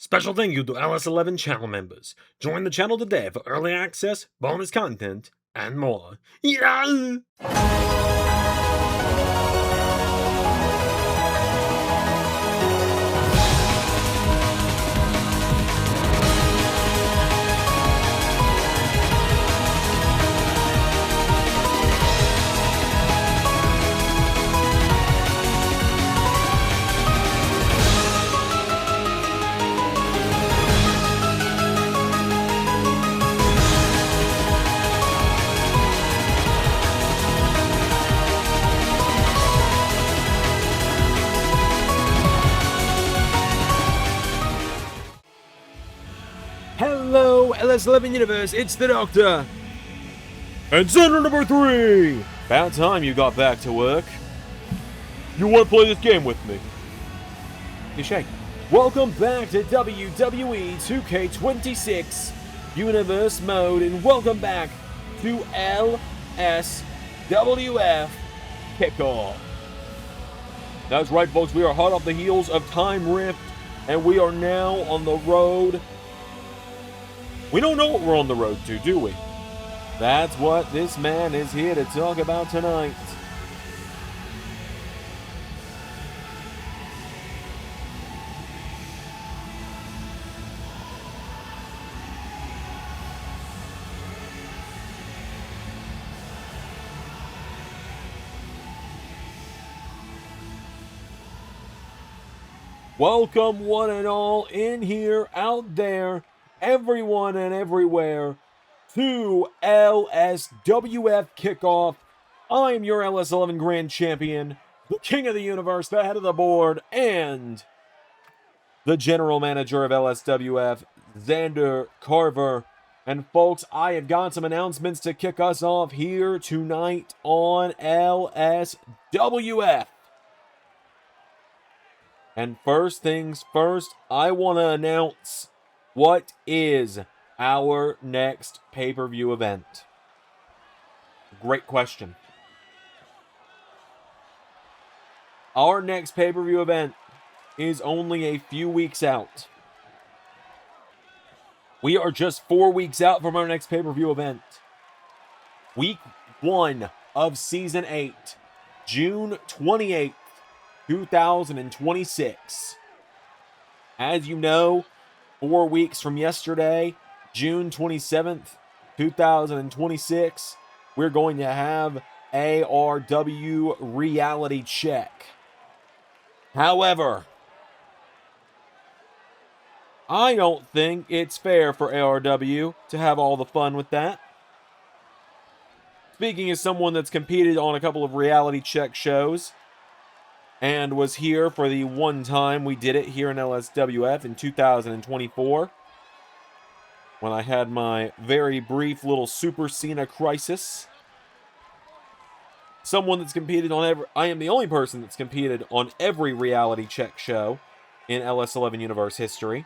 Special thank you to LS11 channel members. Join the channel today for early access, bonus content, and more. Yeah! Hello, LS11 Universe, it's the Doctor! And Zander number 3! About time you got back to work. You want to play this game with me? You shake. Welcome back to WWE 2K26 Universe Mode, and welcome back to LSWF Kickoff. That's right, folks, we are hot off the heels of Time Rift, and we are now on the road. We don't know what we're on the road to, do we? That's what this man is here to talk about tonight. Welcome, one and all, in here, out there, everyone and everywhere, to LSWF Kickoff. I am your LS11 Grand Champion, the King of the Universe, the head of the board, and the General Manager of LSWF, Zander Carver. And folks, I have got some announcements to kick us off here tonight on LSWF. And first things first, I want to announce what is our next pay-per-view event? Great question. Our next pay-per-view event is only a few weeks out. We are just 4 weeks out from our next pay-per-view event. Week 1 of Season 8, June 28th, 2026. As you know, 4 weeks from yesterday, June 27th, 2026, we're going to have ARW Reality Check. However, I don't think it's fair for ARW to have all the fun with that. Speaking as someone that's competed on a couple of Reality Check shows, and was here for the one time we did it here in LSWF in 2024, when I had my very brief little Super Cena crisis. Someone that's competed on I am the only person that's competed on every Reality Check show in LS11 Universe history.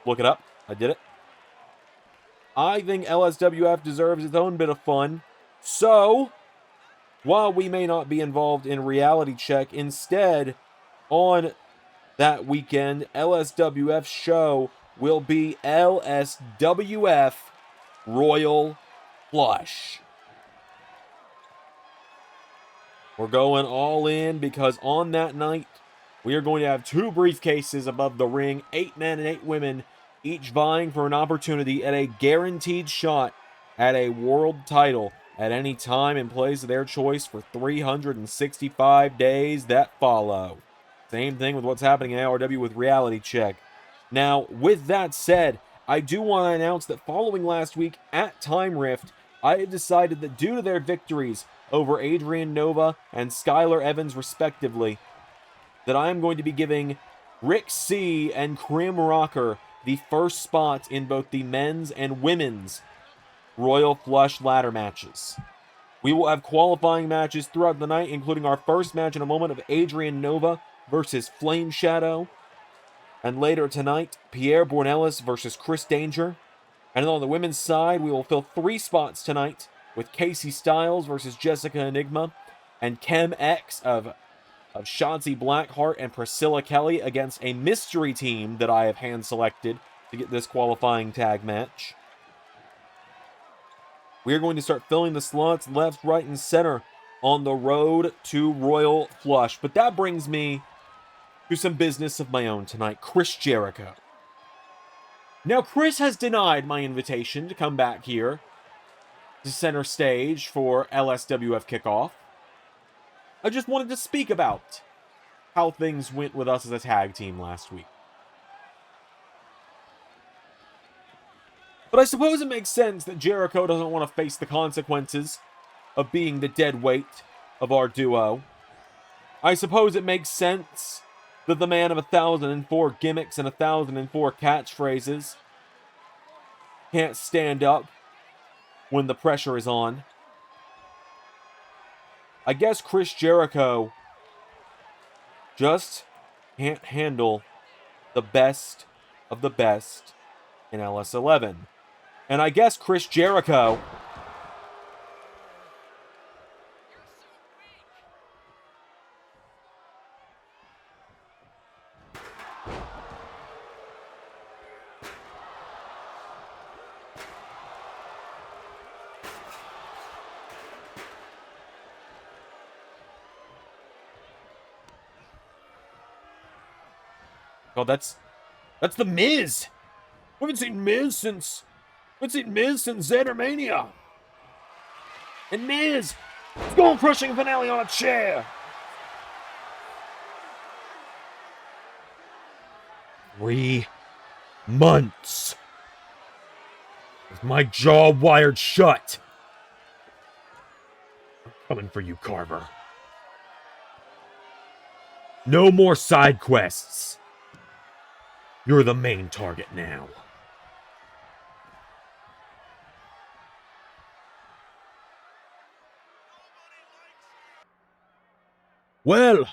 Look it up. I did it. I think LSWF deserves its own bit of fun. So, while we may not be involved in Reality Check, instead, on that weekend, LSWF's show will be LSWF Royal Flush. We're going all in because on that night, we are going to have 2 briefcases above the ring, 8 men and 8 women, each vying for an opportunity at a guaranteed shot at a world title at any time and place of their choice for 365 days that follow. Same thing with what's happening in ARW with Reality Check. Now, with that said, I do want to announce that following last week at Time Rift, I have decided that due to their victories over Adrian Nova and Skylar Evans respectively, that I am going to be giving Rick C. and Krim Rocker the first spot in both the men's and women's Royal Flush ladder matches. We will have qualifying matches throughout the night, including our first match in a moment of Adrian Nova versus Flame Shadow. And later tonight, Pierre Bornelis versus Chris Danger. And on the women's side, we will fill 3 spots tonight with Casey Styles versus Jessica Enigma, and Chem X of of Shotzi Blackheart and Priscilla Kelly against a mystery team that I have hand-selected to get this qualifying tag match. We are going to start filling the slots left, right, and center on the road to Royal Flush. But that brings me to some business of my own tonight. Chris Jericho. Now, Chris has denied my invitation to come back here to center stage for LSWF Kickoff. I just wanted to speak about how things went with us as a tag team last week. But I suppose it makes sense that Jericho doesn't want to face the consequences of being the dead weight of our duo. I suppose it makes sense that the man of 1,004 gimmicks and 1,004 catchphrases can't stand up when the pressure is on. I guess Chris Jericho just can't handle the best of the best in LS11. And I guess Chris Jericho that's the Miz. We haven't seen Miz since Zander Mania. And Miz, skull crushing finale on a chair. 3 months. With my jaw wired shut. I'm coming for you, Carver. No more side quests. You're the main target now. Well,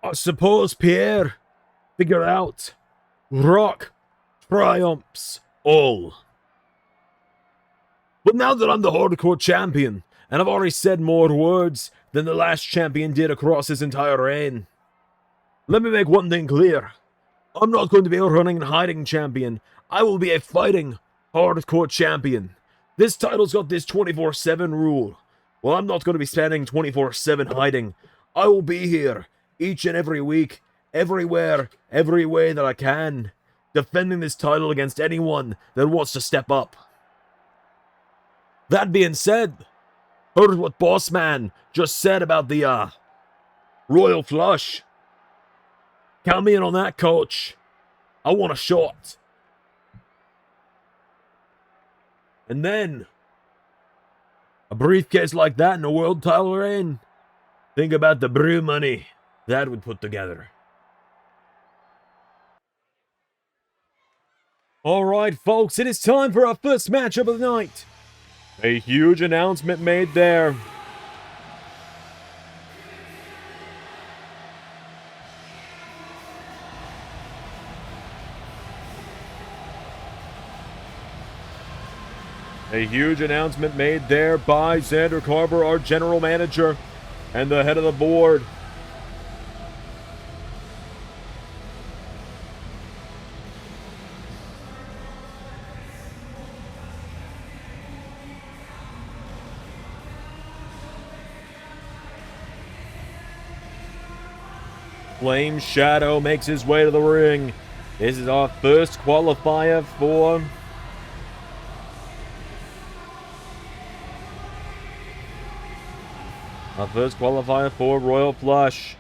I suppose Pierre figured out Rock triumphs all. But now that I'm the hardcore champion, and I've already said more words than the last champion did across his entire reign, let me make one thing clear. I'm not going to be a running and hiding champion. I will be a fighting, hardcore champion. This title's got this 24/7 rule. Well, I'm not going to be spending 24/7 hiding. I will be here each and every week, everywhere, every way that I can, defending this title against anyone that wants to step up. That being said, heard what Boss Man just said about the Royal Flush. Count me in on that, coach. I want a shot. And then, a briefcase like that in a world title reign. Think about the brew money that would put together. Alright, folks, it is time for our first matchup of the night. A huge announcement made there. A huge announcement made there by Zander Carver, our general manager, and the head of the board. Flame Shadow makes his way to the ring. This is our first qualifier for Royal Flush.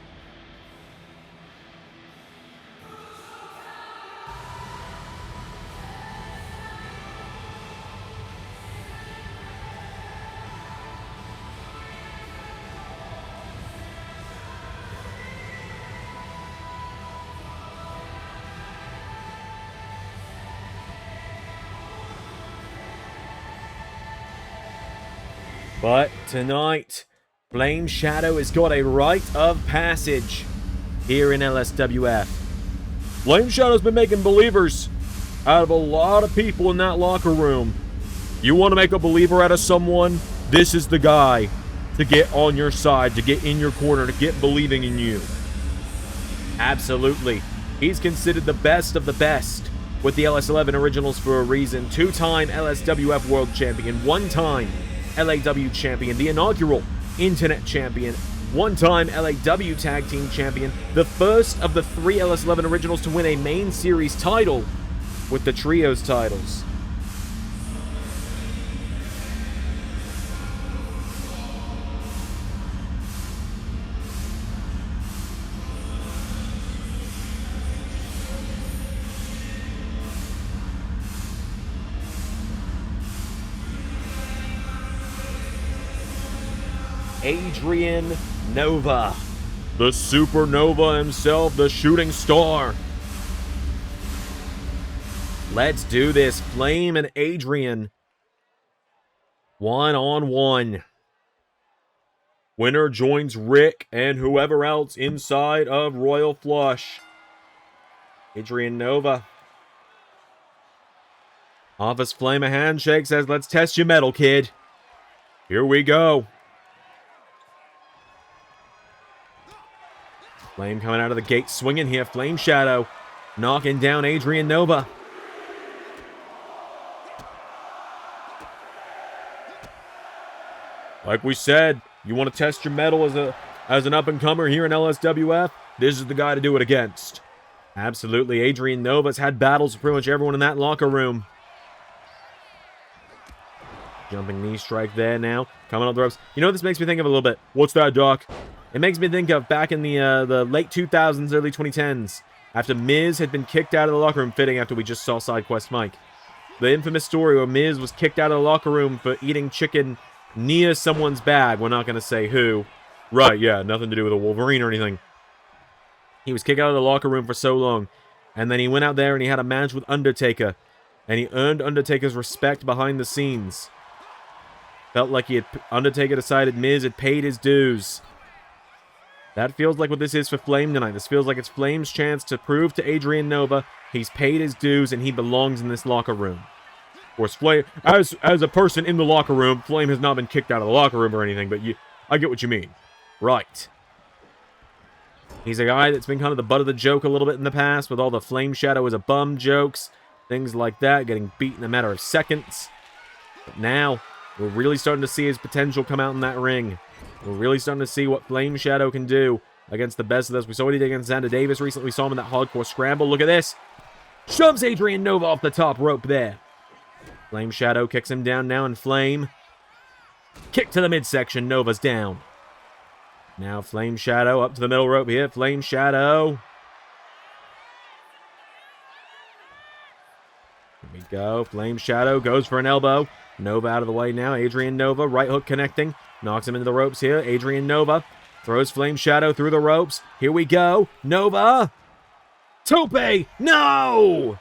But tonight, Flame Shadow has got a rite of passage here in LSWF. Flame Shadow's been making believers out of a lot of people in that locker room. You want to make a believer out of someone? This is the guy. to get on your side, to get in your corner, to get believing in you. Absolutely. He's considered the best of the best with the LS11 Originals for a reason. 2-time LSWF World Champion, 1-time LAW Champion, the inaugural Internet Champion, 1-time LAW Tag Team Champion, the first of the 3 LS11 Originals to win a main series title with the Trios titles. Adrian Nova. The supernova himself, the shooting star. Let's do this. Flame and Adrian. 1-on-1. Winner joins Rick and whoever else inside of Royal Flush. Adrian Nova. Office Flame a handshake, says, let's test your metal, kid. Here we go. Flame coming out of the gate swinging here. Flame Shadow knocking down Adrian Nova. Like we said, you want to test your mettle as an up-and-comer here in LSWF, this is the guy to do it against. Absolutely, Adrian Nova's had battles with pretty much everyone in that locker room. Jumping knee strike there now. Coming up the ropes. You know what this makes me think of a little bit? What's that, Doc? It makes me think of back in the late 2000s, early 2010s, after Miz had been kicked out of the locker room, fitting after we just saw SideQuest Mike. The infamous story where Miz was kicked out of the locker room for eating chicken near someone's bag. We're not going to say who. Right, yeah, nothing to do with a Wolverine or anything. He was kicked out of the locker room for so long, and then he went out there and he had a match with Undertaker, and he earned Undertaker's respect behind the scenes. Felt like Undertaker decided Miz had paid his dues. That feels like what this is for Flame tonight. This feels like it's Flame's chance to prove to Adrian Nova he's paid his dues and he belongs in this locker room. Of course, Flame, as a person in the locker room, Flame has not been kicked out of the locker room or anything, but I get what you mean. Right. He's a guy that's been kind of the butt of the joke a little bit in the past with all the Flame Shadow as a bum jokes, things like that, getting beat in a matter of seconds. But now, we're really starting to see his potential come out in that ring. We're really starting to see what Flame Shadow can do against the best of this. We saw what he did against Zander Davis recently. We saw him in that hardcore scramble. Look at this. Shoves Adrian Nova off the top rope there. Flame Shadow kicks him down now, and Flame. Kick to the midsection. Nova's down. Now Flame Shadow up to the middle rope here. Flame Shadow. Here we go. Flame Shadow goes for an elbow. Nova out of the way now. Adrian Nova, right hook connecting. Knocks him into the ropes here. Adrian Nova throws Flame Shadow through the ropes. Here we go. Nova. Tope. No!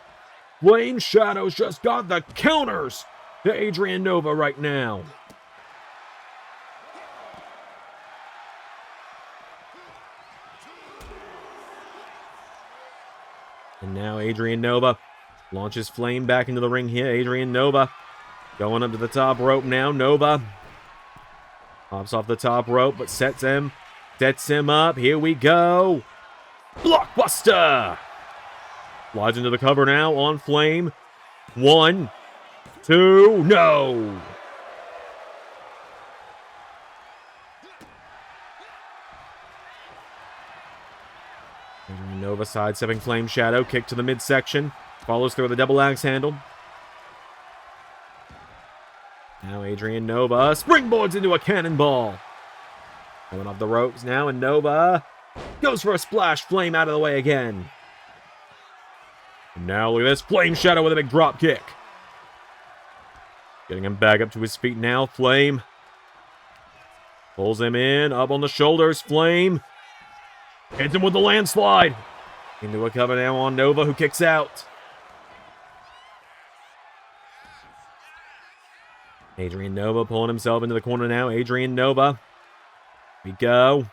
Flame Shadow's just got the counters to Adrian Nova right now. And now Adrian Nova launches Flame back into the ring here. Adrian Nova going up to the top rope now. Nova pops off the top rope, but sets him up. Here we go. Blockbuster! Slides into the cover now on Flame. 1, 2, no! Adrian Nova sidestepping Flame Shadow. Kick to the midsection. Follows through the double axe handle. Now Adrian Nova springboards into a cannonball. Going off the ropes now, and Nova goes for a splash. Flame out of the way again. And now look at this. Flame Shadow with a big drop kick. Getting him back up to his feet now. Flame pulls him in. Up on the shoulders. Flame hits him with the landslide. Into a cover now on Nova, who kicks out. Adrian Nova pulling himself into the corner now. Adrian Nova. Here we go.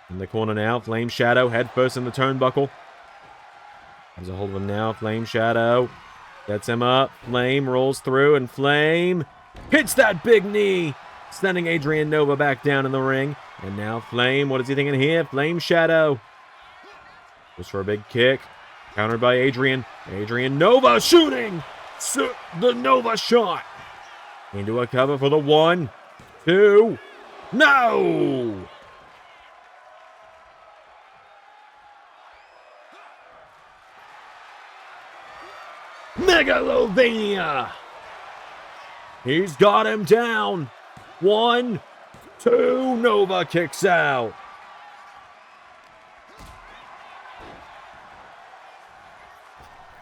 In the corner now. Flame Shadow head first in the turnbuckle. Has a hold of him now. Flame Shadow gets him up. Flame rolls through, and Flame Hits that big knee, sending Adrian Nova back down in the ring. And now Flame, what is he thinking here? Flame Shadow. Goes for a big kick. Countered by Adrian. Adrian Nova shooting. The Nova shot. Into a cover for the 1, 2. No! Megalovania! He's got him down. 1, 2. Nova kicks out.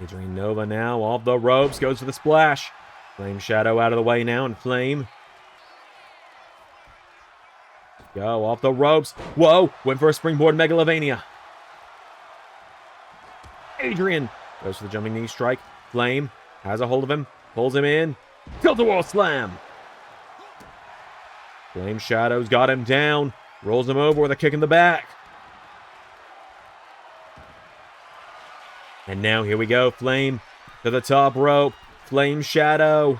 Adrian Nova now off the ropes, goes for the splash. Flame Shadow out of the way now, and Flame. Go off the ropes. Whoa, went for a springboard Megalovania. Adrian goes for the jumping knee strike. Flame has a hold of him, pulls him in. Tilt-a-wall slam. Flame Shadow's got him down, rolls him over with a kick in the back. And now here we go, Flame to the top rope. Flame Shadow.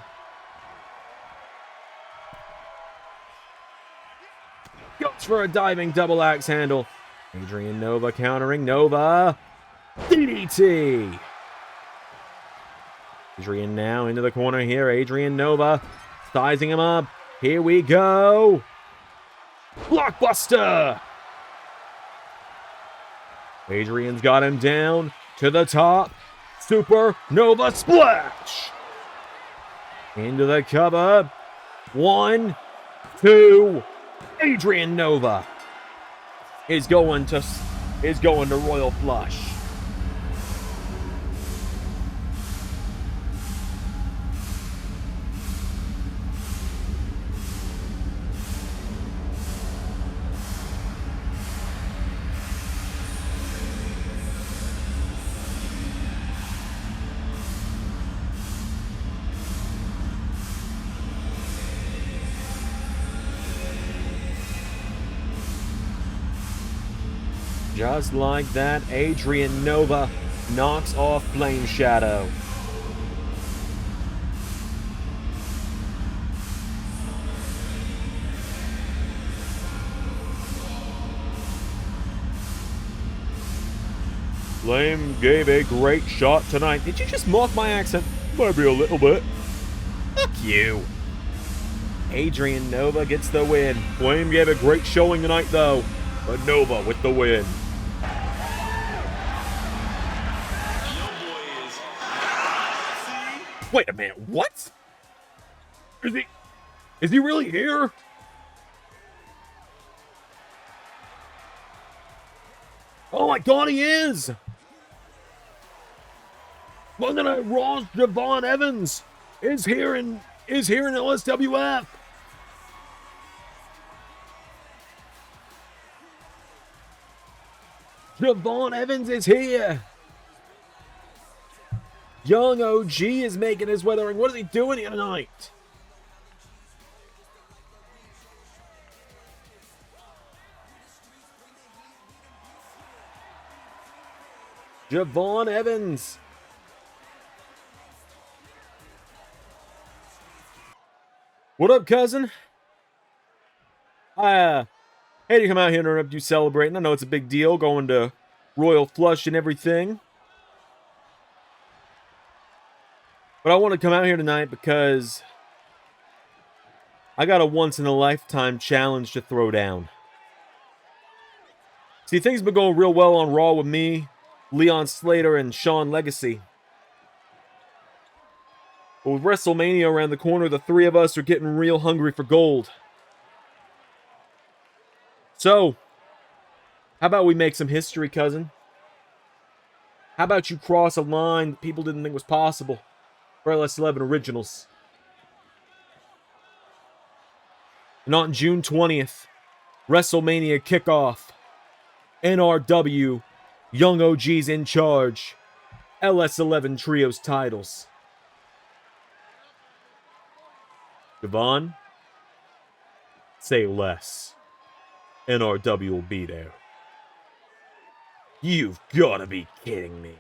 Goes for a diving double axe handle. Adrian Nova countering. Nova. DDT. Adrian now into the corner here. Adrian Nova sizing him up. Here we go. Blockbuster. Adrian's got him down to the top. Super Nova Splash. Into the cover. 1, 2. Adrian Nova is going to Royal Flush. Just like that, Adrian Nova knocks off Flame Shadow. Flame gave a great shot tonight. Did you just mock my accent? Maybe a little bit. Fuck you. Adrian Nova gets the win. Flame gave a great showing tonight, though. But Nova with the win. Wait a minute, what? Is he really here? Oh my god, he is! Monday Night Raw's Javon Evans is here in LSWF. Javon Evans is here. Young OG is making his way to the ring. What is he doing here tonight? Javon Evans. What up, cousin? I hate to come out here and interrupt you celebrating. I know it's a big deal going to Royal Flush and everything. But I want to come out here tonight because I got a once-in-a-lifetime challenge to throw down. See, things have been going real well on Raw with me, Leon Slater, and Sean Legacy. But with WrestleMania around the corner, the three of us are getting real hungry for gold. So, how about we make some history, cousin? How about you cross a line that people didn't think was possible for LS11 Originals? And on June 20th, WrestleMania Kickoff, NRW, Young OGs in charge, LS11 Trios titles. Devon, say less. NRW will be there. You've got to be kidding me.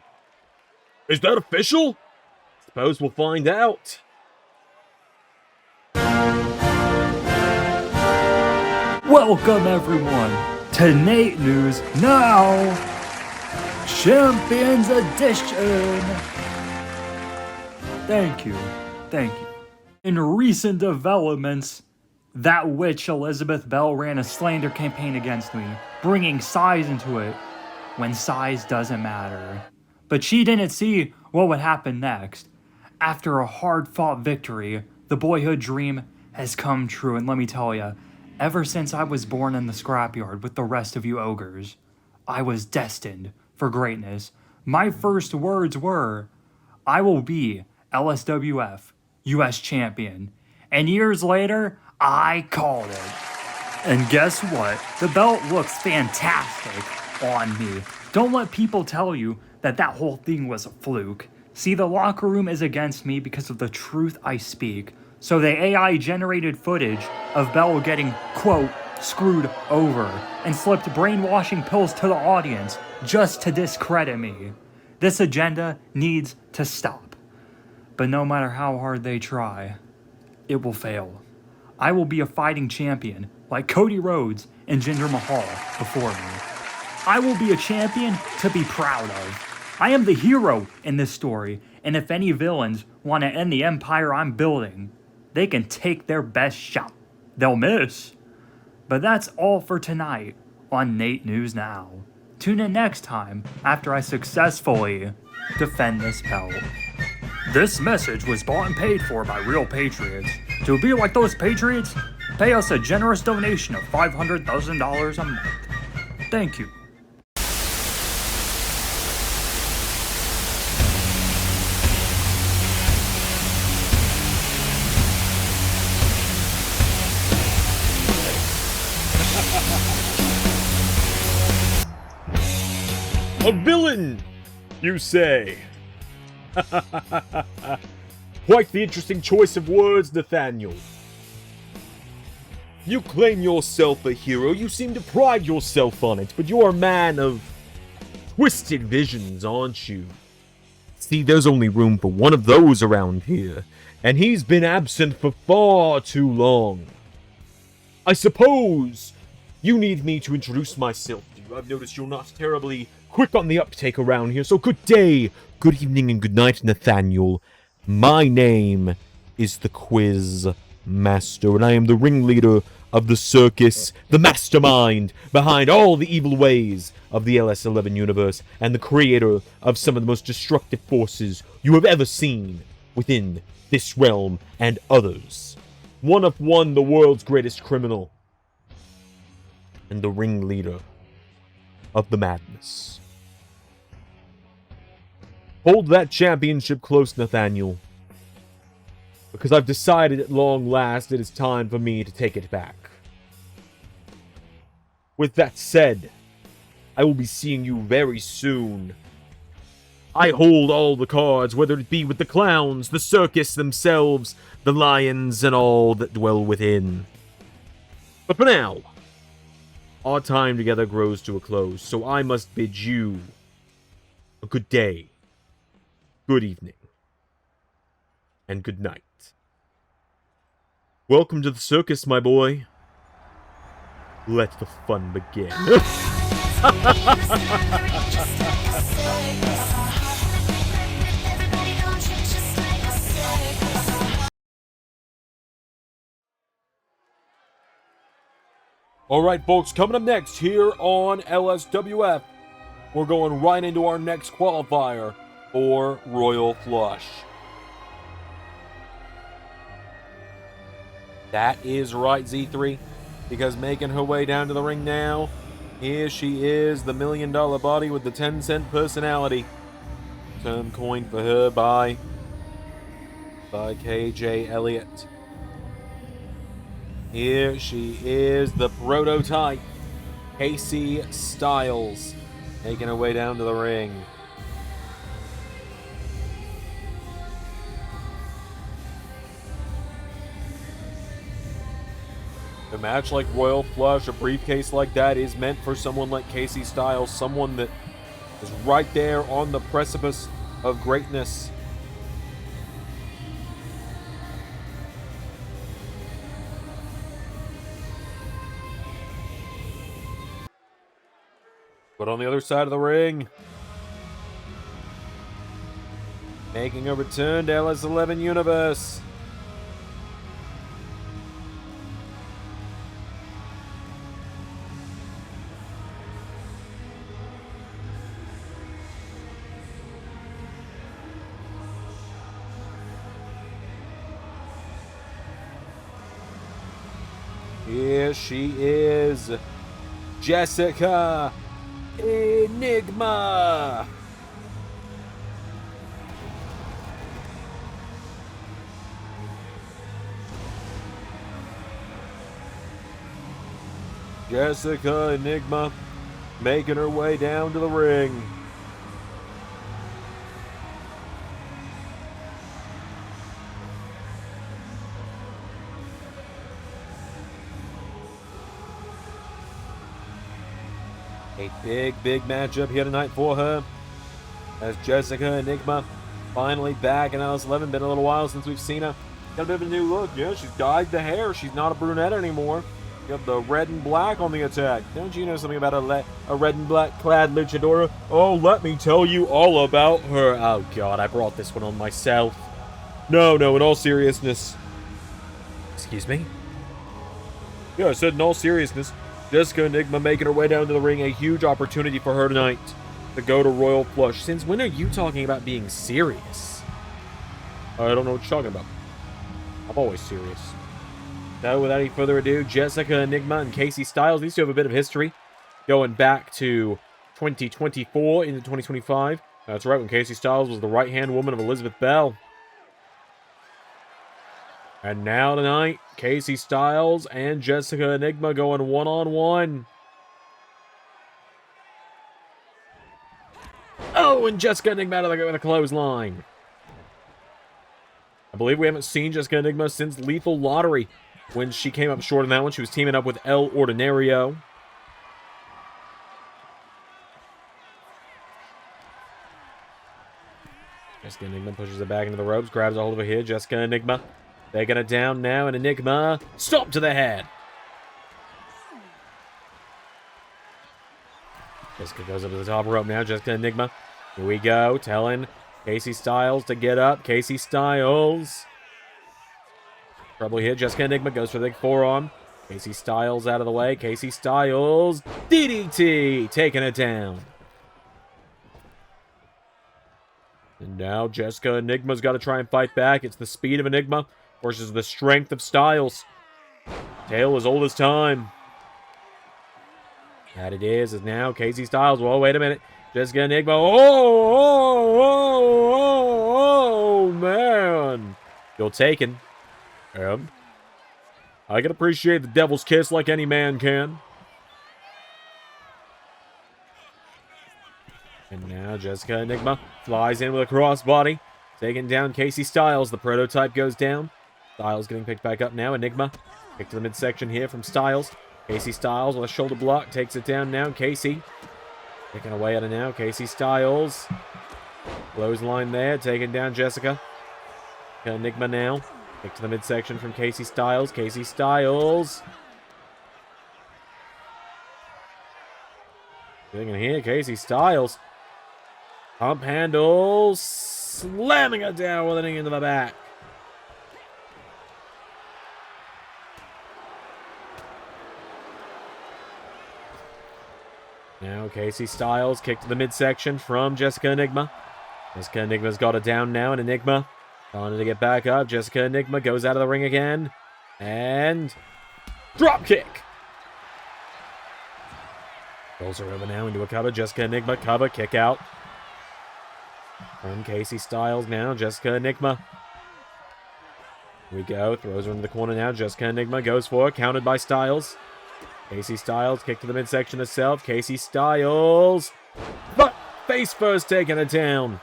Is that official? Suppose we'll find out. Welcome everyone to Nate News Now, Champions Edition. Thank you. In recent developments, that witch Elizabeth Bell ran a slander campaign against me, bringing size into it when size doesn't matter. But she didn't see what would happen next. After a hard-fought victory, the boyhood dream has come true, and let me tell ya, ever since I was born in the scrapyard with the rest of you ogres, I was destined for greatness. My first words were, I will be LSWF US Champion. And years later, I called it. And guess what? The belt looks fantastic on me. Don't let people tell you that whole thing was a fluke. See, the locker room is against me because of the truth I speak. So the AI generated footage of Bell getting, quote, screwed over and slipped brainwashing pills to the audience just to discredit me. This agenda needs to stop. But no matter how hard they try, it will fail. I will be a fighting champion like Cody Rhodes and Jinder Mahal before me. I will be a champion to be proud of. I am the hero in this story, and if any villains want to end the empire I'm building, they can take their best shot. They'll miss. But that's all for tonight on Nate News Now. Tune in next time after I successfully defend this belt. This message was bought and paid for by real patriots. To be like those patriots, pay us a generous donation of $500,000 a month. Thank you. A villain, you say? Quite the interesting choice of words, Nathaniel. You claim yourself a hero, you seem to pride yourself on it, but you're a man of twisted visions, aren't you? See, there's only room for one of those around here, and he's been absent for far too long. I suppose you need me to introduce myself to you. I've noticed you're not terribly quick on the uptake around here, so good day, good evening, and good night, Nathaniel. My name is the Quiz Master, and I am the ringleader of the circus, the mastermind behind all the evil ways of the LS11 universe, and the creator of some of the most destructive forces you have ever seen within this realm and others. One of one, the world's greatest criminal, and the ringleader of the madness. Hold that championship close, Nathaniel, because I've decided at long last it is time for me to take it back. With that said, I will be seeing you very soon. I hold all the cards, whether it be with the clowns, the circus themselves, the lions, and all that dwell within. But for now, our time together grows to a close, so I must bid you a good day, good evening, and good night. Welcome to the circus, my boy. Let the fun begin. Alright, folks, coming up next here on LSWF, we're going right into our next qualifier for Royal Flush. That is right, Z3, because making her way down to the ring now, here she is, the $1 million body with the 10-cent personality. Term coined for her by KJ Elliott. Here she is, the prototype, Casey Styles, making her way down to the ring. A match like Royal Flush, a briefcase like that, is meant for someone like Casey Styles, someone that is right there on the precipice of greatness. But on the other side of the ring, making a return to LS11 Universe, here she is, Jessica Enigma. Jessica Enigma making her way down to the ring. A big matchup here tonight for her, as Jessica Enigma finally back in LS11. Been a little while since we've seen her. Got a bit of a new look. Yeah, she's dyed the hair. She's not a brunette anymore. You have the red and black on the attack. Don't you know something about a red and black clad luchadora? Oh, let me tell you all about her. Oh, God, I brought this one on myself. No, in all seriousness. Excuse me? Yeah, I said in all seriousness. Jessica Enigma making her way down to the ring. A huge opportunity for her tonight to go to Royal Flush. Since when are you talking about being serious? I don't know what you're talking about. I'm always serious. So, without any further ado, Jessica Enigma and Casey Styles. These two have a bit of history, going back to 2024 into 2025. That's right, when Casey Styles was the right-hand woman of Elizabeth Bell. And now tonight, Casey Styles and Jessica Enigma going one-on-one. Oh, and Jessica Enigma out of the with a clothesline. I believe we haven't seen Jessica Enigma since Lethal Lottery. When she came up short in that one, she was teaming up with El Ordinario. Jessica Enigma pushes it back into the ropes, grabs a hold of her here. Jessica Enigma taking it down now, and Enigma stop to the head. Jessica goes up to the top rope now. Jessica Enigma, here we go, telling Casey Styles to get up. Casey Styles. Trouble here. Jessica Enigma goes for the big forearm. Casey Styles out of the way. Casey Styles. DDT. Taking it down. And now Jessica Enigma's got to try and fight back. It's the speed of Enigma versus the strength of Styles. Tale as old as time. That it is now Casey Styles. Whoa, wait a minute. Jessica Enigma. Oh, man. You're taken. I can appreciate the devil's kiss like any man can. And now Jessica Enigma flies in with a crossbody, taking down Casey Styles. The prototype goes down. Styles getting picked back up now. Enigma picked to the midsection here from Styles. Casey Styles with a shoulder block takes it down now. Casey picking away at it now. Casey Styles. Clothesline there, taking down Jessica. Enigma now. Kick to the midsection from Casey Styles. Casey Styles. Getting in here, Casey Styles. Pump handle. Slamming it down with a knee into the back. Now Casey Styles kick to the midsection from Jessica Enigma. Jessica Enigma's got it down now, and Enigma trying to get back up. Jessica Enigma goes out of the ring again. And drop kick. Rolls her over now into a cover. Jessica Enigma cover, kick out. From Casey Styles now. Jessica Enigma. Here we go. Throws her into the corner now. Jessica Enigma goes for it. Countered by Styles. Casey Styles kick to the midsection herself. Casey Styles. But face first taking it down.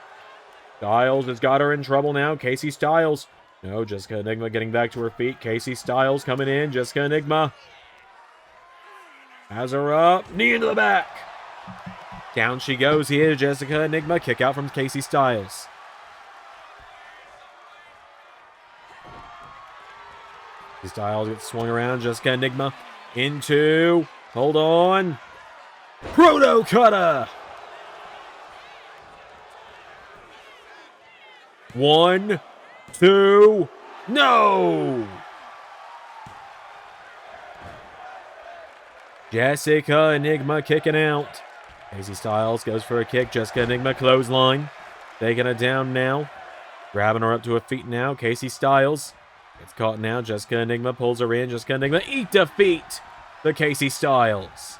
Styles has got her in trouble now. Casey Styles. No, Jessica Enigma getting back to her feet. Casey Styles coming in. Jessica Enigma has her up. Knee into the back. Down she goes here. Jessica Enigma. Kick out from Casey Styles. Casey Styles gets swung around. Jessica Enigma into. Hold on. Proto Cutter. 1, 2, no! Jessica Enigma kicking out. Casey Styles goes for a kick. Jessica Enigma clothesline. Taking her down now. Grabbing her up to her feet now. Casey Styles gets caught now. Jessica Enigma pulls her in. Jessica Enigma eat defeat for Casey Styles.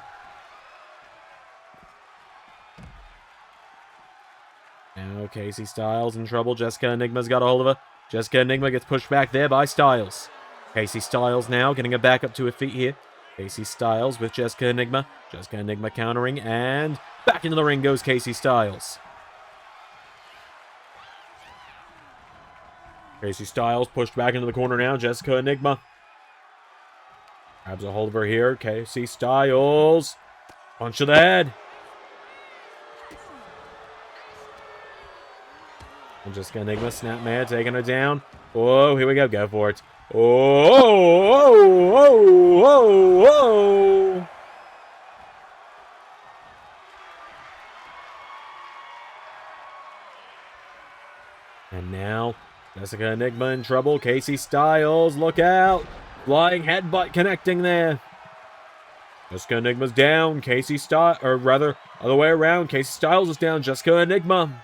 Now Casey Styles in trouble. Jessica Enigma's got a hold of her. Jessica Enigma gets pushed back there by Styles. Casey Styles now getting her back up to her feet here. Casey Styles with Jessica Enigma. Jessica Enigma countering, and back into the ring goes Casey Styles. Casey Styles pushed back into the corner now. Jessica Enigma grabs a hold of her here. Casey Styles. Punch to the head. And Jessica Enigma, Snapmare, taking her down. Whoa, here we go. Go for it. Oh. And now, Jessica Enigma in trouble. Casey Styles, look out. Flying headbutt connecting there. Jessica Enigma's down. Casey Styles, or rather, other way around. Casey Styles is down. Jessica Enigma.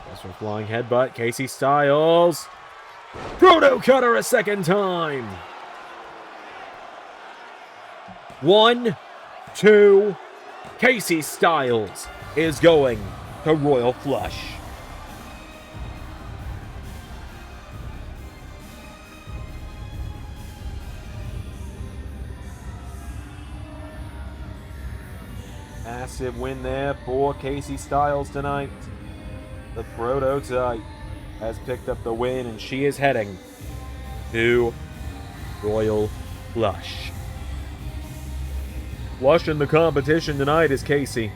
That's for flying headbutt. Casey Styles. Proto Cutter a second time. 1, 2. Casey Styles is going to Royal Flush. Massive win there for Casey Styles tonight. The prototype has picked up the win, and she is heading to Royal Flush. Flushing the competition tonight is Casey.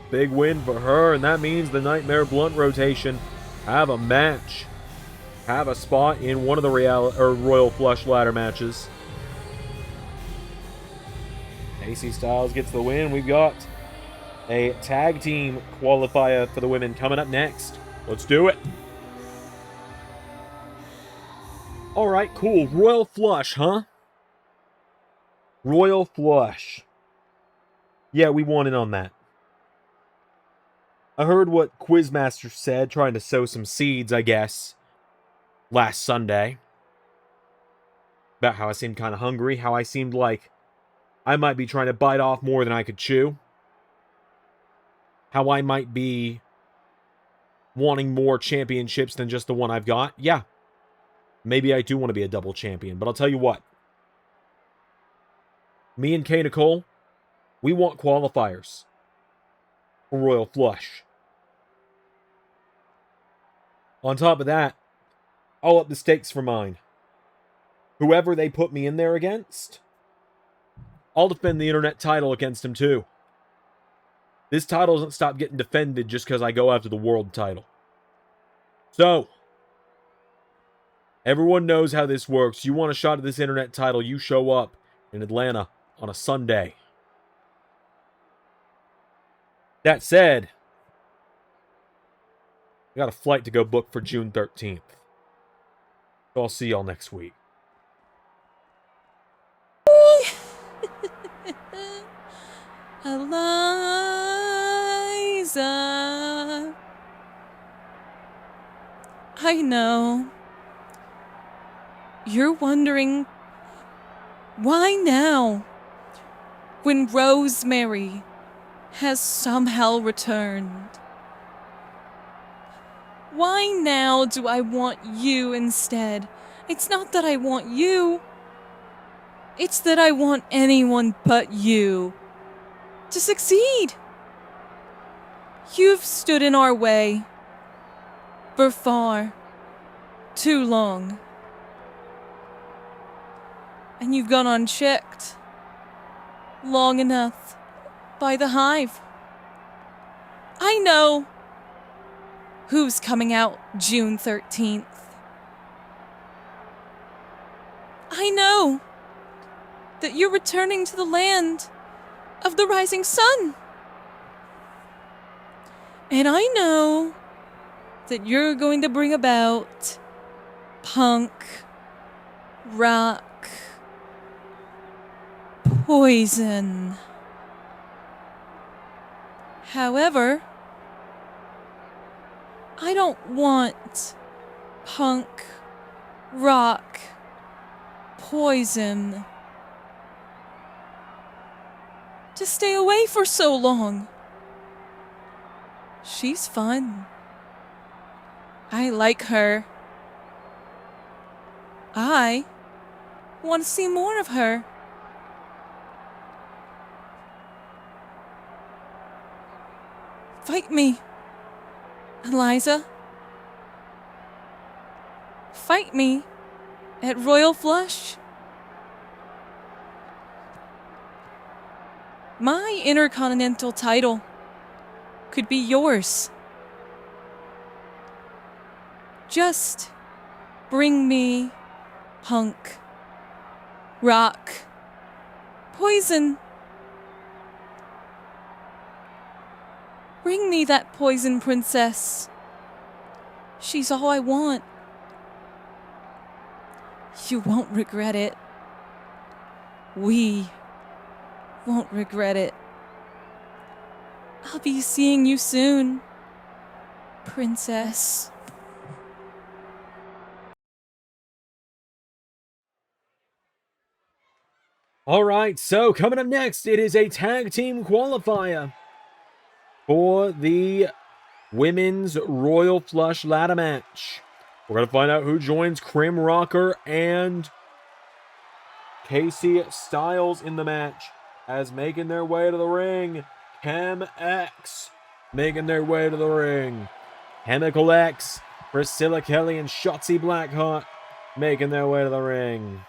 Big win for her, and that means the Nightmare Blunt rotation have a match. Have a spot in one of the Royal Flush ladder matches. Casey Styles gets the win. We've got a tag team qualifier for the women coming up next. Let's do it. Alright, cool. Royal Flush, huh? Royal Flush. Yeah, we won in on that. I heard what Quizmaster said, trying to sow some seeds, I guess, last Sunday. About how I seemed kind of hungry, how I seemed like I might be trying to bite off more than I could chew. How I might be wanting more championships than just the one I've got. Yeah, maybe I do want to be a double champion, but I'll tell you what. Me and Kay Nicole, we want qualifiers for Royal Flush. On top of that, I'll up the stakes for mine. Whoever they put me in there against, I'll defend the internet title against him too. This title doesn't stop getting defended just because I go after the world title. So, everyone knows how this works. You want a shot at this internet title, you show up in Atlanta on a Sunday. That said, I got a flight to go book for June 13th. So I'll see y'all next week. Eliza. I know. You're wondering, why now? When Rosemary has somehow returned. Why now do I want you instead? It's not that I want you. It's that I want anyone but you to succeed. You've stood in our way for far too long. And you've gone unchecked long enough by the Hive. I know who's coming out June 13th. I know that you're returning to the land of the rising sun. And I know that you're going to bring about punk, rock, poison. However, I don't want punk, rock, poison to stay away for so long. She's fun. I like her. I want to see more of her. Fight me, Eliza. Fight me at Royal Flush. My Intercontinental title could be yours. Just bring me punk, rock, poison. Bring me that poison princess. She's all I want. You won't regret it. We won't regret it. I'll be seeing you soon, princess. All right, so coming up next, it is a tag team qualifier for the Women's Royal Flush ladder match. We're going to find out who joins Krim Rocker and Casey Styles in the match, as making their way to the ring, Chem X making their way to the ring. Chemical X, Priscilla Kelly, and Shotzi Blackheart making their way to the ring.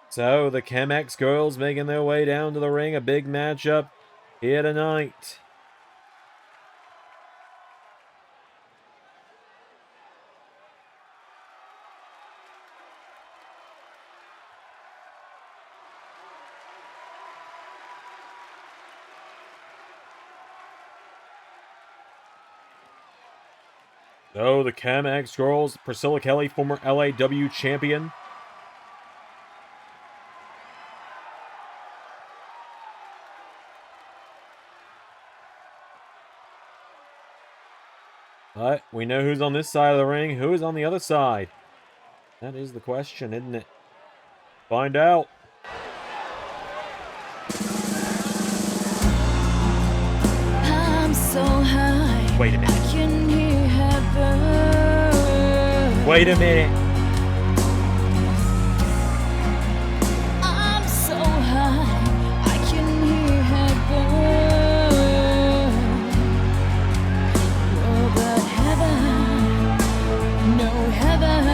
So the Chem X girls making their way down to the ring. A big matchup here tonight. So the Chem X girls, Priscilla Kelly, former LAW champion. But we know who's on this side of the ring. Who is on the other side? That is the question, isn't it? Find out. I'm so high. Wait a minute. I can hear heaven. Wait a minute. I'm so high. I can hear heaven. Oh, but heaven, no heaven,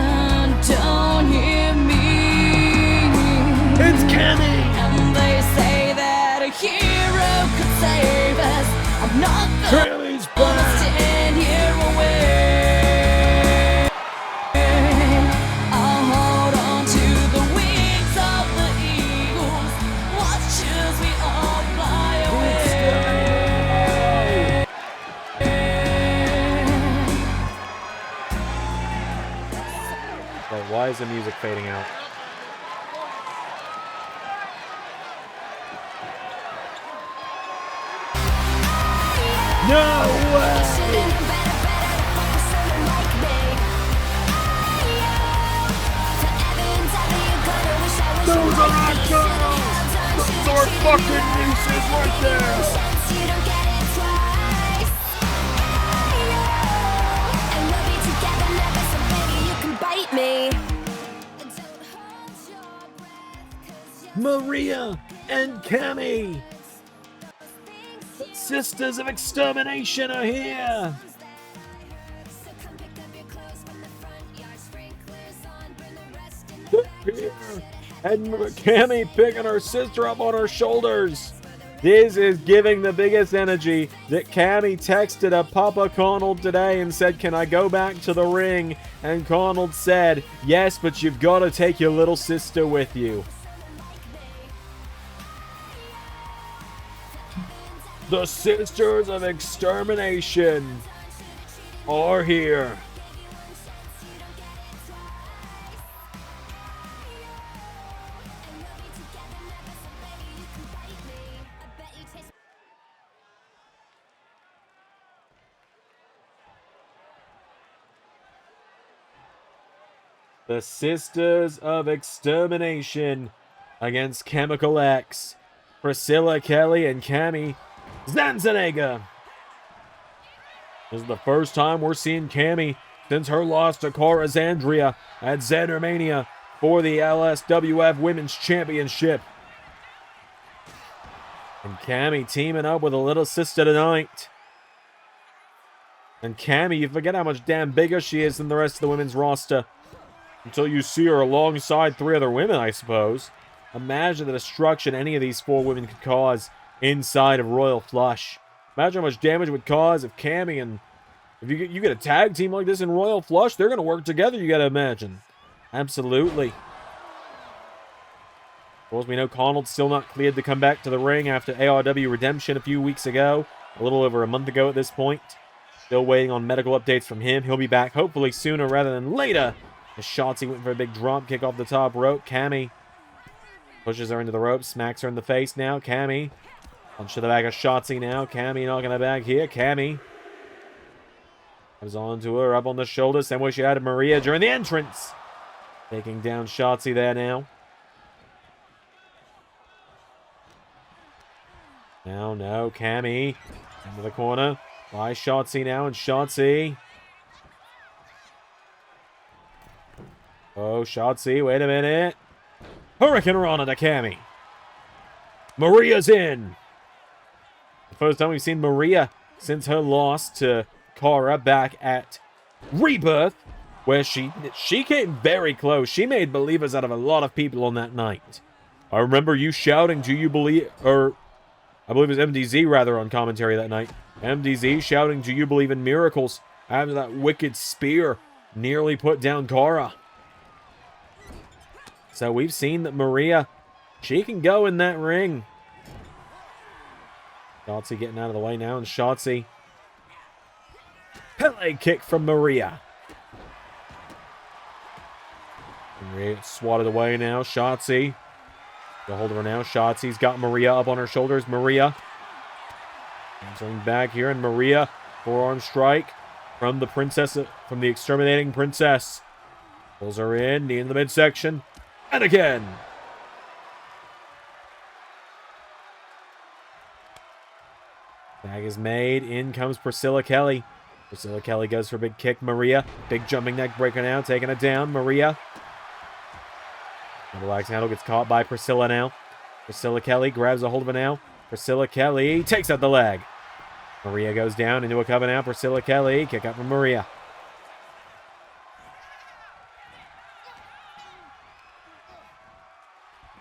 don't hear me. It's Kenny. And they say that a hero could save us. I'm not Kelly's gonna back. stand here away. I'll hold on to the wings of the eagles. Watch as we all fly away. Wait, why is the music fading out? No way! Those are our girls! Those are fucking nieces right there! Maria and Cammy, Sisters of Extermination, are here. And Cammy picking her sister up on her shoulders. This is giving the biggest energy that Cammy texted a Papa Conald today and said, "Can I go back to the ring?" And Conald said, "Yes, but you've got to take your little sister with you." The Sisters of Extermination are here. The Sisters of Extermination against Chemical X, Priscilla Kelly and Cammy Zanzanega. This is the first time we're seeing Cammy since her loss to Cara Zandria at Xandermania for the LSWF Women's Championship. And Cammy teaming up with a little sister tonight. And Cammy, you forget how much damn bigger she is than the rest of the women's roster. Until you see her alongside 3 other women, I suppose. Imagine the destruction any of these 4 women could cause inside of Royal Flush. Imagine how much damage it would cause if Cammy and... If you get a tag team like this in Royal Flush, they're going to work together, you got to imagine. Absolutely. Of course, we know Conald's still not cleared to come back to the ring after ARW Redemption a few weeks ago. A little over a month ago at this point. Still waiting on medical updates from him. He'll be back hopefully sooner rather than later. As Shotzi went for a big drop kick off the top rope. Cammy pushes her into the rope, smacks her in the face now. Cammy punch to the back of Shotzi now. Cammy knocking her back here. Cammy comes on to her, up on the shoulder. Same way she had Maria during the entrance. Taking down Shotzi there now. Now, no, Cammy into the corner by Shotzi now, and Shotzi. Oh, Shotzi, wait a minute. Hurricane Rana to Cammy. Maria's in. The first time we've seen Maria since her loss to Cara back at Rebirth, where she came very close. She made believers out of a lot of people on that night. I remember you shouting, "Do you believe," or I believe it was MDZ rather on commentary that night. MDZ shouting, "Do you believe in miracles?" after that wicked spear nearly put down Cara. So we've seen that Maria, she can go in that ring. Shotzi getting out of the way now, and Shotzi. Pele kick from Maria. Maria gets swatted away now. Shotzi. Get a hold of her now. Shotzi's got Maria up on her shoulders. Maria. Answering back here, and Maria. Forearm strike from the princess, from the exterminating princess. Pulls her in, knee in the midsection. And again. Tag is made. In comes Priscilla Kelly. Priscilla Kelly goes for a big kick. Maria. Big jumping neck breaker now. Taking it down. Maria. Double axe handle gets caught by Priscilla now. Priscilla Kelly grabs a hold of it now. Priscilla Kelly takes out the leg. Maria goes down into a cover now. Priscilla Kelly. Kick out from Maria.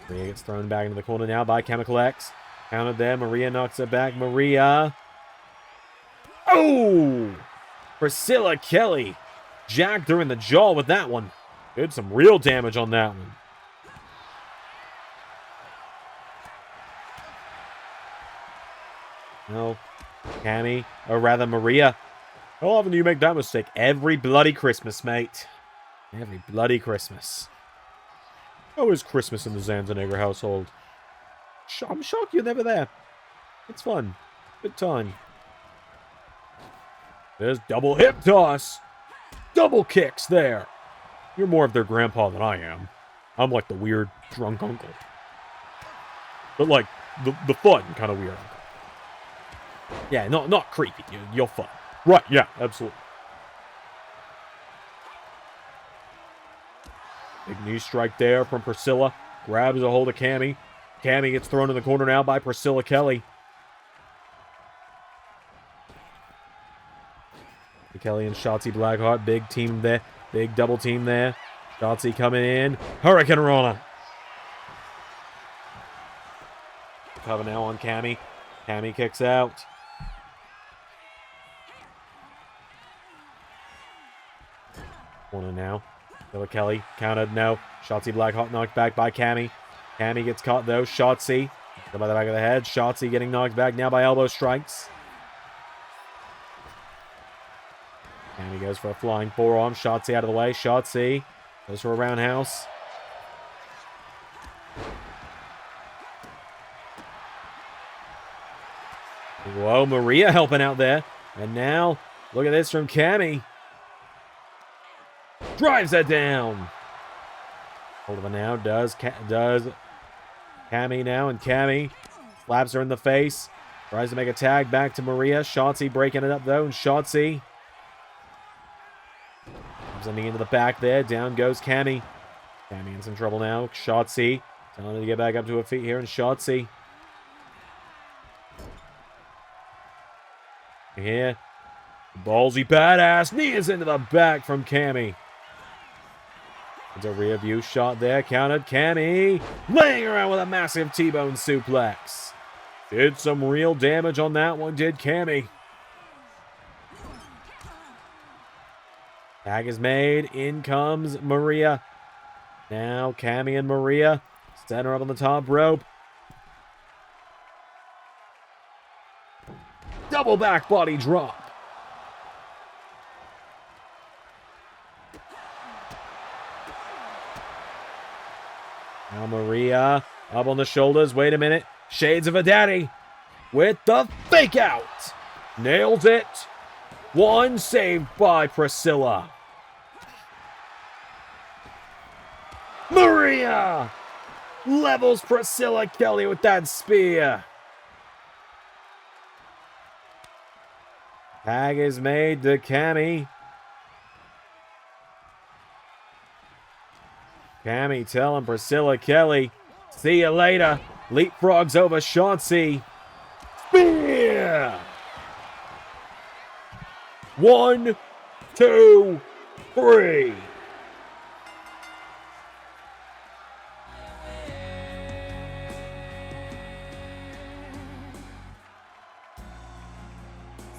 Maria gets thrown back into the corner now by Chemical X. Counted there. Maria knocks it back. Maria. Oh! Priscilla Kelly jacked her in the jaw with that one. Did some real damage on that one. No. Cammy, or rather Maria. How often do you make that mistake? Every bloody Christmas, mate. Every bloody Christmas. How is Christmas in the Zanzanegger household? I'm shocked you're never there. It's fun. Good time. There's double hip toss. Double kicks there. You're more of their grandpa than I am. I'm like the weird drunk uncle. But like the fun kind of weird uncle. Yeah, not creepy. You're fun. Right, yeah, absolutely. Big knee strike there from Priscilla. Grabs a hold of Cammy. Cammy gets thrown in the corner now by Priscilla Kelly. Kelly and Shotzi Blackheart. Big team there. Big double team there. Shotzi coming in. Hurricane Rana. Cover now on Cammy. Cammy kicks out. Corner now. Killer Kelly. Countered. No. Shotzi Blackheart knocked back by Cammy. Cammy gets caught though. Shotzi. By the back of the head. Shotzi getting knocked back now by elbow strikes. Cammy goes for a flying forearm. Shotzi out of the way. Shotzi goes for a roundhouse. Whoa, Maria helping out there. And now, look at this from Cammy. Drives that down. Hold of it now. Does Cammy now. And Cammy slaps her in the face. Tries to make a tag back to Maria. Shotzi breaking it up though. And Shotzi sending into the back there. Down goes Cammy. Cammy in some trouble now. Shotzi telling her to get back up to her feet here. And Shotzi. Here. Ballsy badass. Knee is into the back from Cammy. It's a rear view shot there. Countered. Cammy laying around with a massive T-bone suplex. Did some real damage on that one, did Cammy. Tag is made. In comes Maria. Now Cammy and Maria set her up on the top rope. Double back body drop. Now Maria up on the shoulders. Wait a minute. Shades of a daddy with the fake out. Nailed it. One saved by Priscilla. Maria levels Priscilla Kelly with that spear. Tag is made to Cammy. Cammy telling Priscilla Kelly, see you later. Leapfrogs over Shotzi. Spear! 1, 2, 3.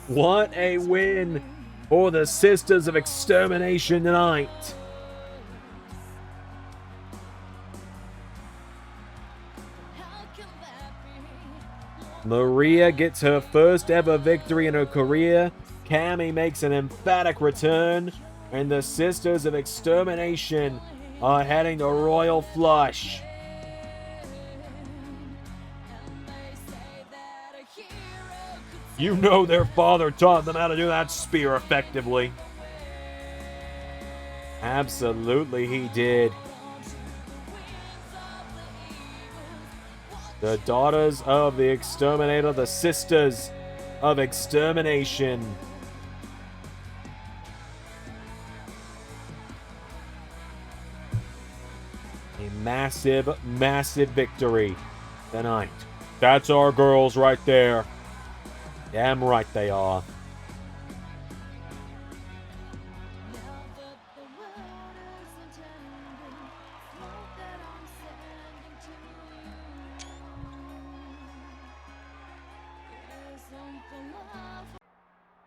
What a win for the Sisters of Extermination tonight. Maria gets her first ever victory in her career. Cammy makes an emphatic return. And the Sisters of Extermination are heading to Royal Flush. You know their father taught them how to do that spear effectively. Absolutely he did. The Daughters of the Exterminator, the Sisters of Extermination. A massive, massive victory tonight. That's our girls right there. Damn right they are.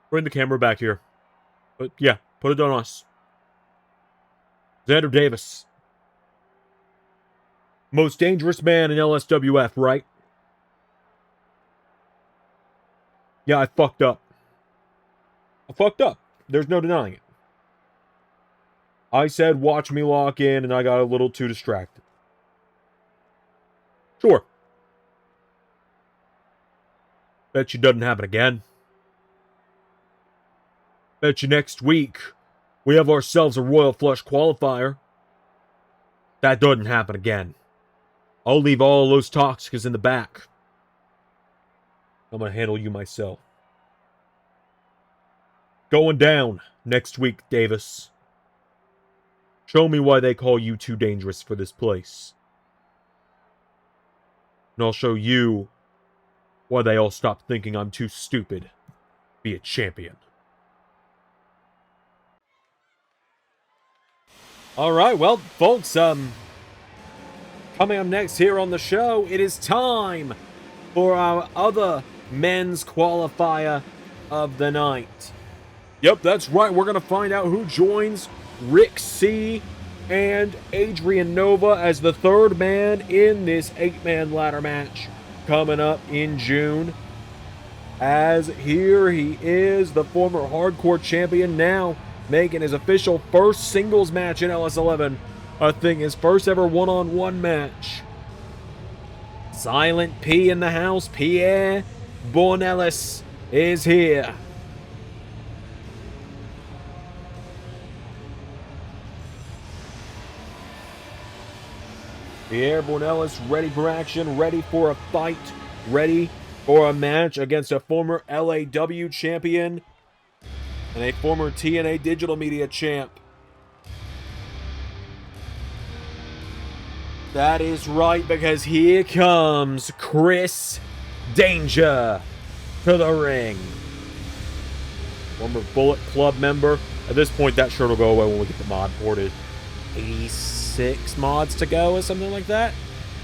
Bring the camera back here. But yeah, put it on us. Zander Davis. Most dangerous man in LSWF, right? Yeah, I fucked up. I fucked up. There's no denying it. I said watch me lock in and I got a little too distracted. Sure. Bet you doesn't happen again. Bet you next week we have ourselves a Royal Flush qualifier. That doesn't happen again. I'll leave all those toxicas in the back. I'm gonna handle you myself. Going down next week, Davis. Show me why they call you too dangerous for this place. And I'll show you why they all stop thinking I'm too stupid to be a champion. Alright, well, folks, coming up next here on the show, it is time for our other men's qualifier of the night. Yep, that's right. We're going to find out who joins Rick C and Adrian Nova as the third man in this 8-man ladder match coming up in June. As here he is, the former hardcore champion, now making his official first singles match in LS11. I think his first ever one-on-one match. Silent P in the house. Pierre Bornelis is here. Pierre Bornelis ready for action, ready for a fight, ready for a match against a former LAW champion and a former TNA Digital Media champ. That is right, because here comes Chris Danger to the ring. Former Bullet Club member. At this point, that shirt will go away when we get the mod ported. 86 mods to go or something like that.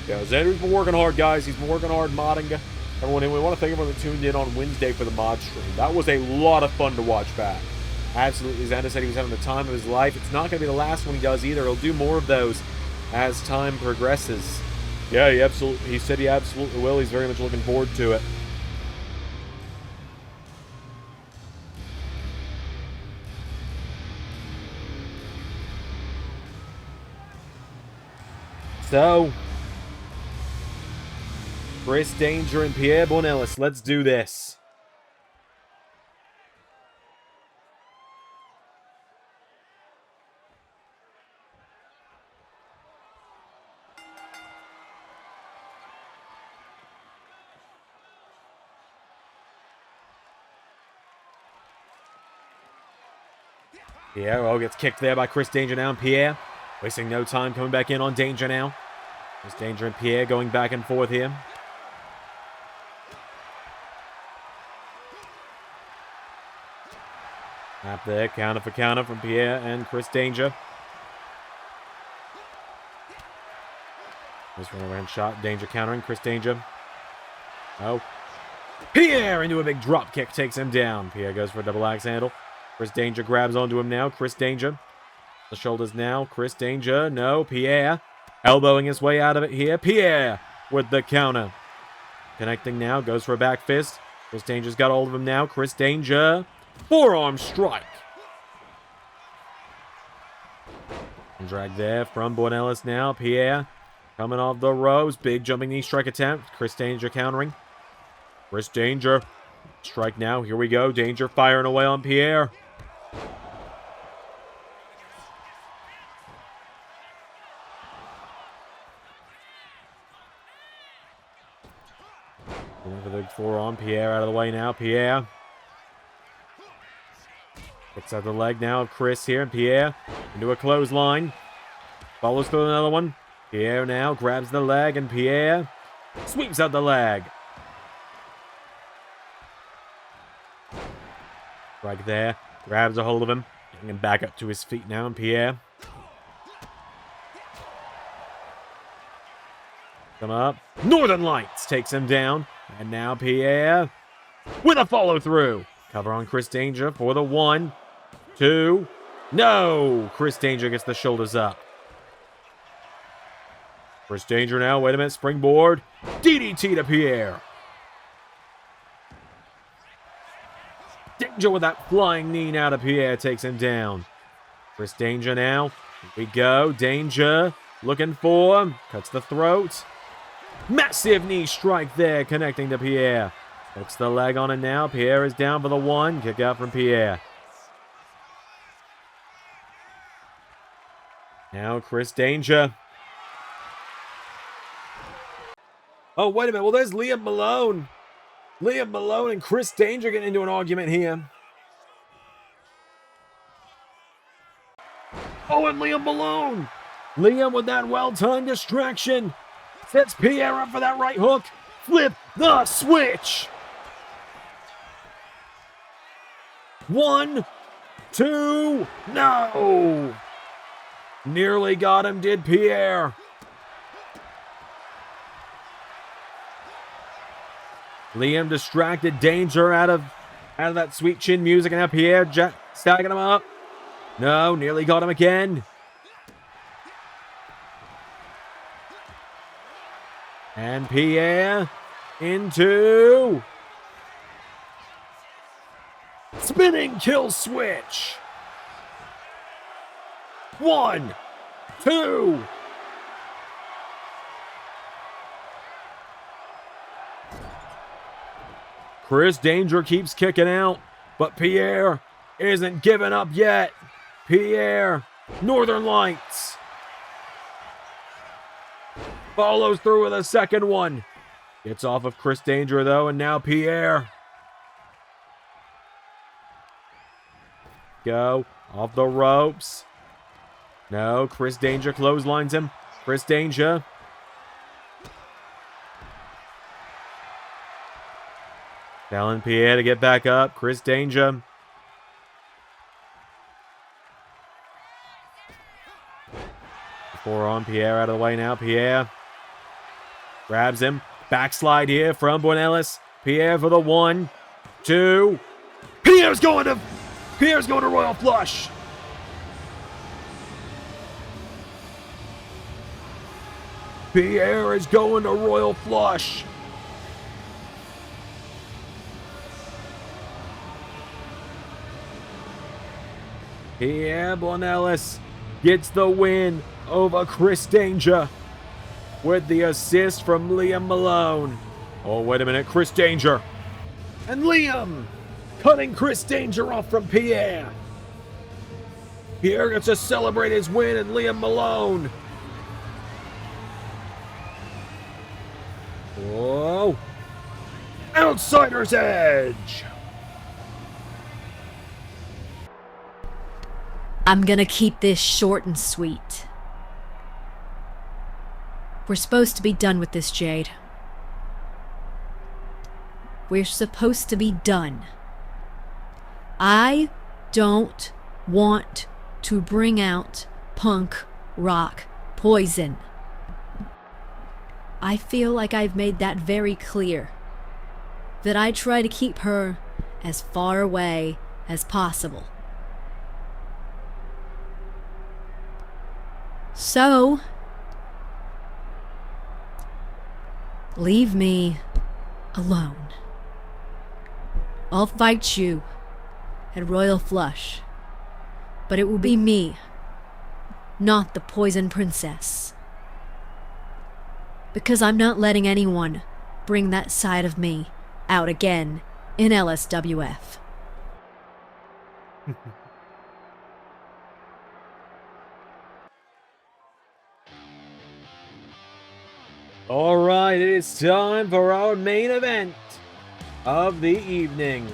Yeah, Zander's been working hard, guys. He's been working hard modding. Everyone, and we want to thank everyone that tuned in on Wednesday for the mod stream. That was a lot of fun to watch back. Absolutely, Zander said he was having the time of his life. It's not going to be the last one he does either. He'll do more of those as time progresses. Yeah, he said he absolutely will. He's very much looking forward to it. So, Chris Danger and Pierre Bornelis, let's do this. Pierre gets kicked there by Chris Danger now, and Pierre wasting no time coming back in on Danger now. Chris Danger and Pierre going back and forth here. Up there, counter for counter from Pierre and Chris Danger. This run around shot, Danger countering, Chris Danger. Oh. Pierre into a big drop kick, takes him down. Pierre goes for a double axe handle. Chris Danger grabs onto him now. Chris Danger. The shoulders now. Chris Danger. No. Pierre. Elbowing his way out of it here. Pierre with the counter. Connecting now. Goes for a back fist. Chris Danger's got hold of him now. Chris Danger. Forearm strike. And drag there from Bornelis now. Pierre coming off the ropes. Big jumping knee strike attempt. Chris Danger countering. Chris Danger. Strike now. Here we go. Danger firing away on Pierre. Going for the forearm. Pierre out of the way now. Pierre. Gets out the leg now of Chris here. And Pierre into a clothesline. Follows through another one. Pierre now grabs the leg. And Pierre sweeps out the leg. Right there. Grabs a hold of him. Getting him back up to his feet now. And Pierre. Come up. Northern Lights takes him down. And now Pierre with a follow through. Cover on Chris Danger for the 1, 2. No! Chris Danger gets the shoulders up. Chris Danger now. Wait a minute. Springboard. DDT to Pierre. Danger with that flying knee now to Pierre takes him down. Chris Danger now. Here we go. Danger looking for him. Cuts the throat. Massive knee strike there connecting to Pierre. Hooks the leg on it now. Pierre is down for the 1. Kick out from Pierre. Now Chris Danger. Oh, wait a minute. Well, there's Liam Malone. Liam Malone and Chris Danger getting into an argument here. Oh, and Liam Malone. Liam with that well-timed distraction. Sets Pierre up for that right hook. Flip the switch. 1, 2, no. Nearly got him, did Pierre. Liam distracted Danger out of that sweet chin music, and now Pierre stacking him up. No, nearly got him again. And Pierre into spinning kill switch. 1, 2. Chris Danger keeps kicking out, but Pierre isn't giving up yet. Pierre, Northern Lights. Follows through with a second one. Gets off of Chris Danger though, and now Pierre. Go off the ropes. No, Chris Danger clotheslines him. Chris Danger. Telling Pierre to get back up. Chris Danger. Forearm Pierre out of the way now. Pierre grabs him. Backslide here from Bornellis. Pierre for the 1, 2. Pierre's going to Royal Flush. Pierre is going to Royal Flush. Pierre Bornellis gets the win over Chris Danger with the assist from Liam Malone. Oh, wait a minute. Chris Danger. And Liam cutting Chris Danger off from Pierre. Pierre gets to celebrate his win, and Liam Malone. Whoa. Outsider's Edge. I'm gonna keep this short and sweet. We're supposed to be done with this, Jade. We're supposed to be done. I don't want to bring out punk rock poison. I feel like I've made that very clear. That I try to keep her as far away as possible. So, leave me alone. I'll fight you at Royal Flush, but it will be me, not the Poison Princess. Because I'm not letting anyone bring that side of me out again in LSWF. All right, it is time for our main event of the evening.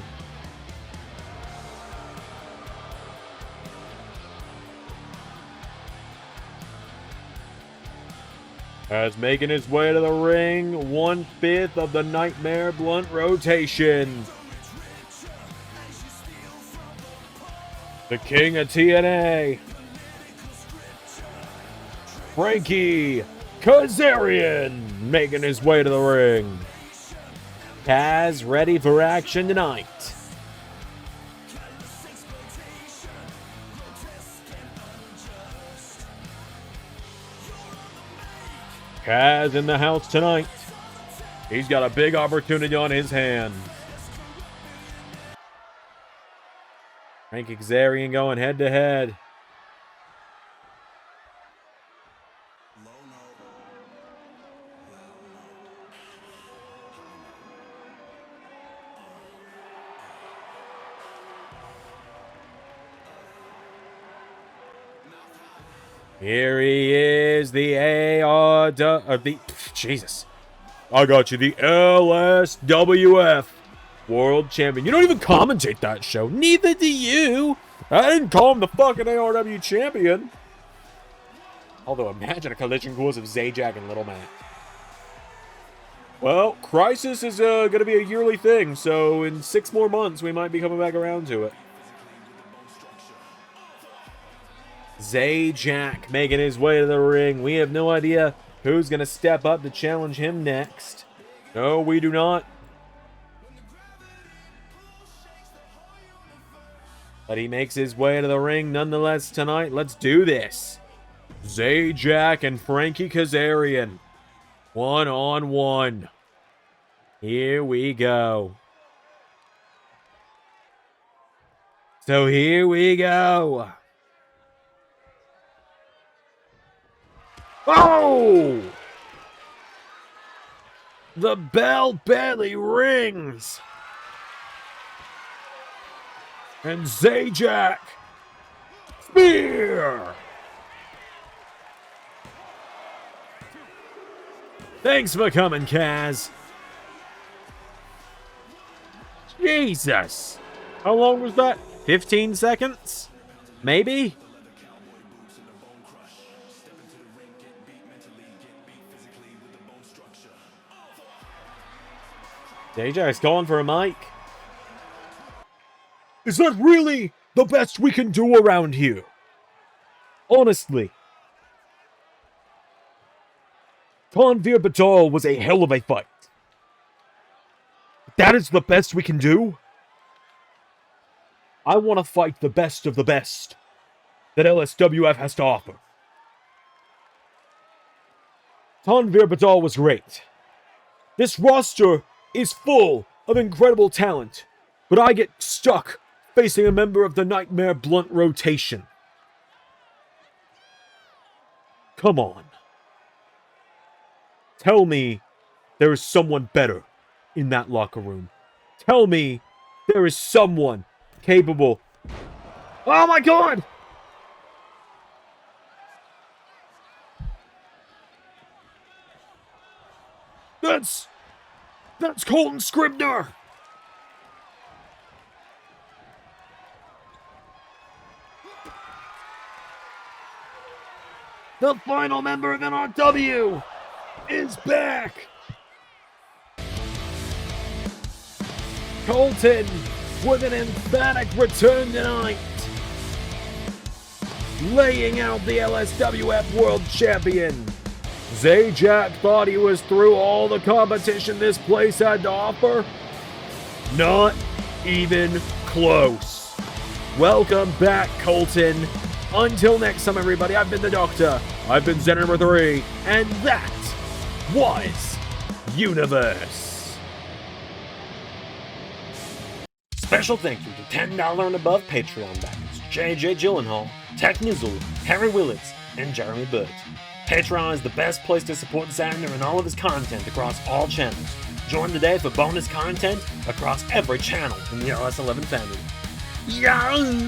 As making his way to the ring, 1/5 of the Nightmare Blunt rotation. The King of TNA, Frankie Kazarian, making his way to the ring. Kaz ready for action tonight. Kaz in the house tonight. He's got a big opportunity on his hands. Frankie Kazarian going head to head. Here he is, the Jesus. I got you, the LSWF World Champion. You don't even commentate that show. Neither do you. I didn't call him the fucking ARW Champion. Although, imagine a collision course of Zajac and Little Mac. Well, Crisis is going to be a yearly thing, so in 6 more months, we might be coming back around to it. Zajac making his way to the ring. We have no idea who's going to step up to challenge him next. No, we do not. But he makes his way to the ring nonetheless tonight. Let's do this. Zajac and Frankie Kazarian. 1-on-1. Here we go. So here we go. Oh! The bell barely rings. And Zajac. Spear. Thanks for coming, Kaz. Jesus. How long was that? 15 seconds? Maybe? Zajac's going for a mic. Is that really the best we can do around here? Honestly. Tanvir Badal was a hell of a fight. That is the best we can do? I want to fight the best of the best that LSWF has to offer. Tanvir Badal was great. This roster is full of incredible talent, but I get stuck facing a member of the Nightmare Blunt rotation. Come on. Tell me there is someone better in that locker room. Tell me there is someone capable. Oh my God! That's Colton Scribner! The final member of NRW is back! Colton with an emphatic return tonight, laying out the LSWF World Champion. Zajac thought he was through all the competition this place had to offer. Not even close. Welcome back, Colton. Until next time, everybody, I've been the Doctor. I've been Zander number 3, and that was Universe. Special thank you to $10 and above Patreon backers JJ Gyllenhaal, Tech Nizzle, Harry Willetts, and Jeremy Burt. Patreon is the best place to support Zander and all of his content across all channels. Join today for bonus content across every channel in the LS11 family. Yeah!